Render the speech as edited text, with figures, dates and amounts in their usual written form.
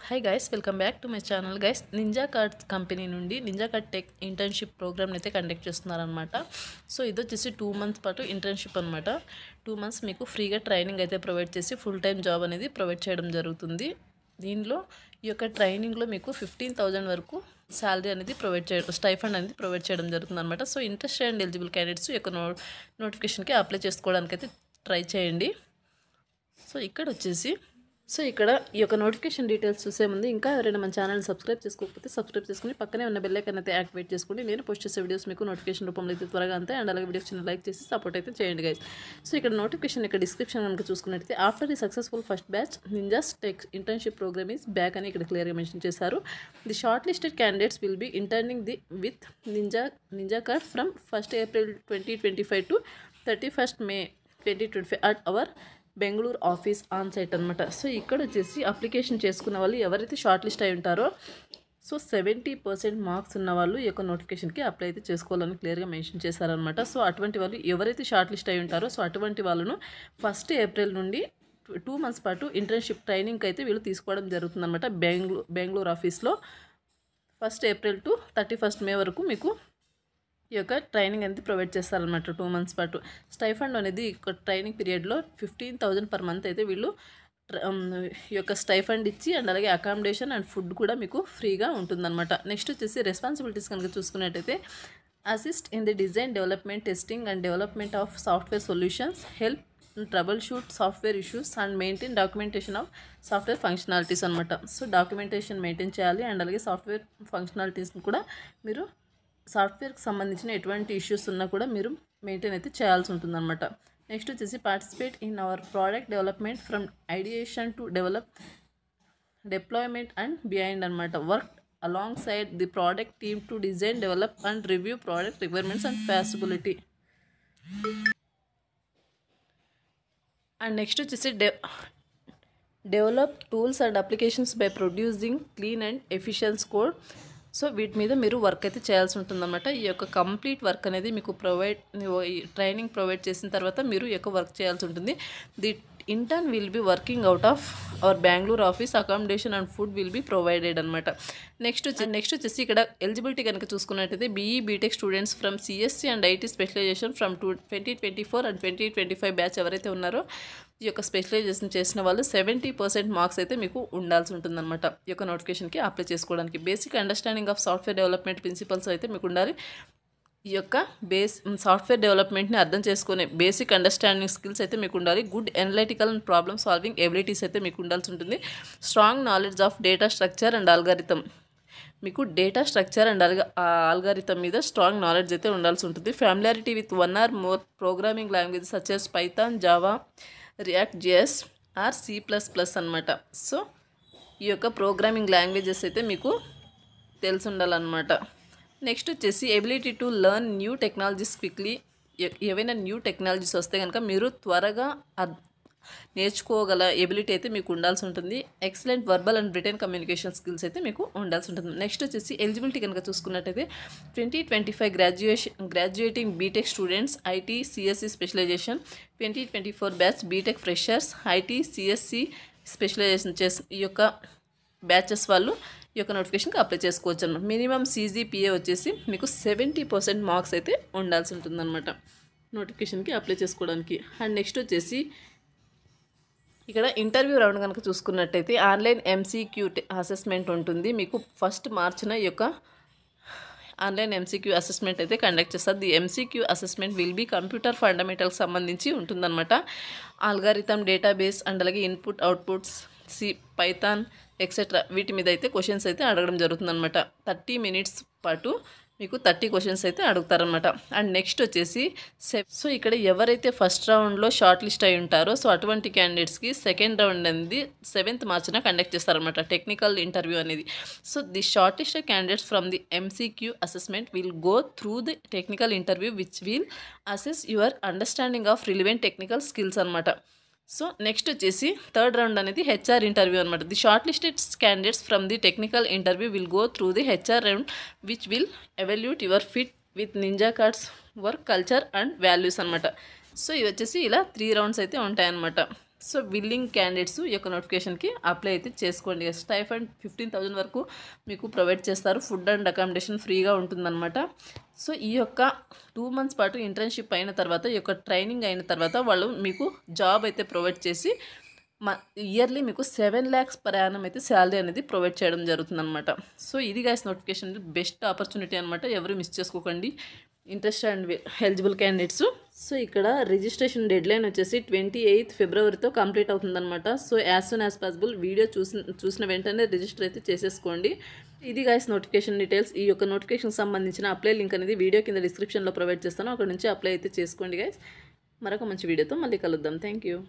Hi guys, welcome back to my channel guys. Ninja cards company నుండి ninja card tech internship ప్రోగ్రామ్ని అయితే conduct చేస్తున్నారనమాట. So ఇది వచ్చేసి 2 months పాటు ఇంటర్న్షిప్ అనమాట. 2 months మీకు ఫ్రీగా ట్రైనింగ్ అయితే ప్రొవైడ్ చేసి ఫుల్ టైం జాబ్ అనేది ప్రొవైడ్ చేయడం జరుగుతుంది. దీనిలో ఈ యొక్క ట్రైనింగ్లో మీకు 15,000 వరకు శాలరీ అనేది ప్రొవైడ్ చేయడం, స్టైఫండ్ అనేది ప్రొవైడ్ చేయడం జరుగుతుంది అనమాట. So interest and eligible candidates ఈ యొక్క నోటిఫికేషన్కి అప్లై చేసుకోవడానికి అయితే ట్రై చేయండి. సో ఇక్కడ ఈ యొక్క నోటిఫికేషన్ డీటెయిల్స్ చూసే ముందు ఇంకా ఎవరైనా మన ఛానల్ని సబ్స్క్రైబ్ చేసుకోకపోతే సబ్స్క్రైబ్ చేసుకుని పక్కనే ఉన్న బెల్ ఐకాన్ అయితే యాక్టివేట్ చేసుకోండి. నేను పోస్ట్ చేసే వీడియోస్ మీకు నోటిఫికేషన్ రూపంలో అయితే త్వరగా అంతే. అండ్ అలాగే వీడియోస్ చిన్న లైక్ చేసి సపోర్ట్ అయితే చేయండి గైస్. సో ఇక్కడ నోటిఫికేషన్ ఇక్కడ డిస్క్రిప్షన్ కనుక చూసుకున్నట్టయితే after the successful first batch ninjas tech internship program is back అని ఇక్కడ క్లియర్గా మెన్షన్ చేశారు. The short listed candidates will be interning with ninja card from 1st April 2025 to 31st May 2025 at our Bengaluru office on site అనమాట. So ఇక్కడ వచ్చేసి application చేసుకున్న వాళ్ళు ఎవరైతే షార్ట్ లిస్ట్ అయి ఉంటారో సో 70% మార్క్స్ ఉన్న వాళ్ళు ఈ యొక్క నోటిఫికేషన్కి అప్లై అయితే చేసుకోవాలని క్లియర్గా మెన్షన్ చేశారనమాట. సో అటువంటి వాళ్ళు ఎవరైతే షార్ట్ లిస్ట్ అయి ఉంటారో సో అటువంటి వాళ్ళను 1st April నుండి 2 months పాటు ఇంటర్న్షిప్ ట్రైనింగ్కి అయితే వీళ్ళు తీసుకోవడం జరుగుతుందన్నమాట. బెంగళూరు ఆఫీస్లో 1st April to 31st May వరకు మీకు ఈ యొక్క ట్రైనింగ్ అనేది ప్రొవైడ్ చేస్తారనమాట. 2 months పాటు స్టైఫండ్ అనేది ఈ ట్రైనింగ్ పీరియడ్లో 15,000 per month అయితే వీళ్ళు ఈ యొక్క స్టైఫండ్ ఇచ్చి అండ్ అలాగే అకామిడేషన్ అండ్ ఫుడ్ కూడా మీకు ఫ్రీగా ఉంటుందన్నమాట. నెక్స్ట్ వచ్చేసి రెస్పాన్సిబిలిటీస్ కనుక చూసుకున్నట్టయితే assist in the design, development, testing and development of software solutions, help trouble shoot software issues and maintain documentation of software functionalities అనమాట. సో డాక్యుమెంటేషన్ మెయింటైన్ చేయాలి అండ్ అలాగే సాఫ్ట్వేర్ ఫంక్షనాలిటీస్ని కూడా మీరు సాఫ్ట్వేర్కి సంబంధించిన ఎటువంటి ఇష్యూస్ ఉన్నా కూడా మీరు మెయింటైన్ అయితే చేయాల్సి ఉంటుందన్నమాట. నెక్స్ట్ వచ్చేసి participate in our product development from ideation to deployment and behind అనమాట. Work alongside the product team to design, develop and review product requirements and feasibility. And next వచ్చేసి develop tools and applications by producing clean and efficiency code. So వీటి మీద మీరు work అయితే చేయాల్సి ఉంటుందన్నమాట. ఈ యొక్క కంప్లీట్ వర్క్ అనేది మీకు ట్రైనింగ్ ప్రొవైడ్ చేసిన తర్వాత మీరు ఈ యొక్క వర్క్ చేయాల్సి ఉంటుంది. The intern will be working out of our Bengaluru office, accommodation and food will be provided అనమాట. నెక్స్ట్ వచ్చేసి ఇక్కడ ఎలిజిబిలిటీ కనుక చూసుకున్నట్టయితే BE BTech students from CSC and IT specialisation from 2024 and 2025 batch ఎవరైతే ఉన్నారో ఈ యొక్క స్పెషలైజేషన్ చేసిన వాళ్ళు 70% మార్క్స్ అయితే మీకు ఉండాల్సి ఉంటుందన్నమాట. ఈ యొక్క నోటిఫికేషన్కి అప్లై చేసుకోవడానికి basic understanding of software development principles అయితే మీకు ఉండాలి. ఈ యొక్క సాఫ్ట్వేర్ డెవలప్మెంట్ని అర్థం చేసుకునే బేసిక్ అండర్స్టాండింగ్ స్కిల్స్ అయితే మీకు ఉండాలి. Good analytical and problem solving abilities అయితే మీకు ఉండాల్సి ఉంటుంది. Strong knowledge of data structure and algorithm, మీకు డేటా స్ట్రక్చర్ అండ్ ఆల్గారిథం మీద స్ట్రాంగ్ నాలెడ్జ్ అయితే ఉండాల్సి ఉంటుంది. Familiarity with 1 or more programming languages such as Python, Java, React JS or C++ అనమాట. సో ఈ యొక్క ప్రోగ్రామింగ్ లాంగ్వేజెస్ అయితే మీకు తెలిసి ఉండాలన్నమాట. నెక్స్ట్ వచ్చేసి ability to learn new technologies quickly. ఏవైనా న్యూ టెక్నాలజీస్ వస్తే కనుక మీరు త్వరగా నేర్చుకోగల ఎబిలిటీ అయితే మీకు ఉండాల్సి ఉంటుంది. Excellent verbal and written communication skills అయితే మీకు ఉండాల్సి ఉంటుంది. నెక్స్ట్ వచ్చేసి ఎలిజిబిలిటీ కనుక చూసుకున్నట్టయితే 2025 graduating BTech students IT CSC specialisation, 2024 batch BTech freshers IT CSC specialisation ఈ యొక్క బ్యాచెస్ వాళ్ళు ఈ యొక్క నోటిఫికేషన్కి అప్లై చేసుకోవచ్చు అన్నమాట. మినిమం CGPA వచ్చేసి మీకు 70% మార్క్స్ అయితే ఉండాల్సి ఉంటుందన్నమాట నోటిఫికేషన్కి అప్లై చేసుకోవడానికి. అండ్ నెక్స్ట్ వచ్చేసి ఇక్కడ ఇంటర్వ్యూ రౌండ్ కనుక చూసుకున్నట్టయితే ఆన్లైన్ MCQ అసెస్మెంట్ ఉంటుంది. మీకు 1st March ఈ యొక్క ఆన్లైన్ MCQ అసెస్మెంట్ అయితే కండక్ట్ చేస్తారు. The MCQ assessment will be computer ఫండమెంటల్కి సంబంధించి ఉంటుందన్నమాట. ఆల్గారిథం, డేటాబేస్ అండ్ అలాగే ఇన్పుట్ అవుట్పుట్స్, పైథాన్ ఎక్సెట్రా వీటి మీద అయితే క్వశ్చన్స్ అయితే అడగడం జరుగుతుందన్నమాట. 30 minutes పాటు మీకు 30 questions అయితే అడుగుతారనమాట. అండ్ నెక్స్ట్ వచ్చేసి సో ఇక్కడ ఎవరైతే ఫస్ట్ రౌండ్లో షార్ట్ లిస్ట్ అయి ఉంటారో సో అటువంటి క్యాండిడేట్స్కి సెకండ్ రౌండ్ అనేది 7th March కండక్ట్ చేస్తారనమాట, టెక్నికల్ ఇంటర్వ్యూ అనేది. So the short list candidates from the MCQ assessment will go through the technical interview which will assess your understanding of relevant technical skills అనమాట. So next వచ్చేసి 3rd round అనేది HR interview అనమాట. The short listed candidates from the technical interview will go through the HR round which will evaluate your fit with ninja cards work culture and values అనమాట. So ఇవి వచ్చేసి ఇలా 3 rounds అయితే ఉంటాయన్నమాట. So willing candidates ఈ యొక్క నోటిఫికేషన్కి apply అయితే చేసుకోండి. స్టైఫండ్ 15,000 వరకు మీకు ప్రొవైడ్ చేస్తారు. ఫుడ్ అండ్ అకామిడేషన్ ఫ్రీగా ఉంటుందన్నమాట. సో ఈ యొక్క 2 months పాటు ఇంటర్న్షిప్ అయిన తర్వాత, ఈ యొక్క ట్రైనింగ్ అయిన తర్వాత వాళ్ళు మీకు జాబ్ అయితే ప్రొవైడ్ చేసి ఇయర్లీ మీకు 7 lakhs per annum అయితే శాలరీ అనేది ప్రొవైడ్ చేయడం జరుగుతుందన్నమాట. సో ఇది గైస్ నోటిఫికేషన్ బెస్ట్ ఆపర్చునిటీ అనమాట. ఎవరు మిస్ చేసుకోకండి, interest and eligible candidates. So ఇక్కడ రిజిస్ట్రేషన్ డెడ్లైన్ వచ్చేసి 28th Februaryతో కంప్లీట్ అవుతుందన్నమాట. So as soon as possible video చూసిన వెంటనే రిజిస్టర్ అయితే చేసేసుకోండి. ఇది గైస్ నోటిఫికేషన్ డీటెయిల్స్. ఈ యొక్క నోటిఫికేషన్ సంబంధించిన అప్లై లింక్ అనేది వీడియో కింద డిస్క్రిప్షన్లో ప్రొవైడ్ చేస్తాను. అక్కడ నుంచి అప్లై అయితే చేసుకోండి గైస్. మరొక మంచి వీడియోతో మళ్ళీ కలుద్దాం. Thank you.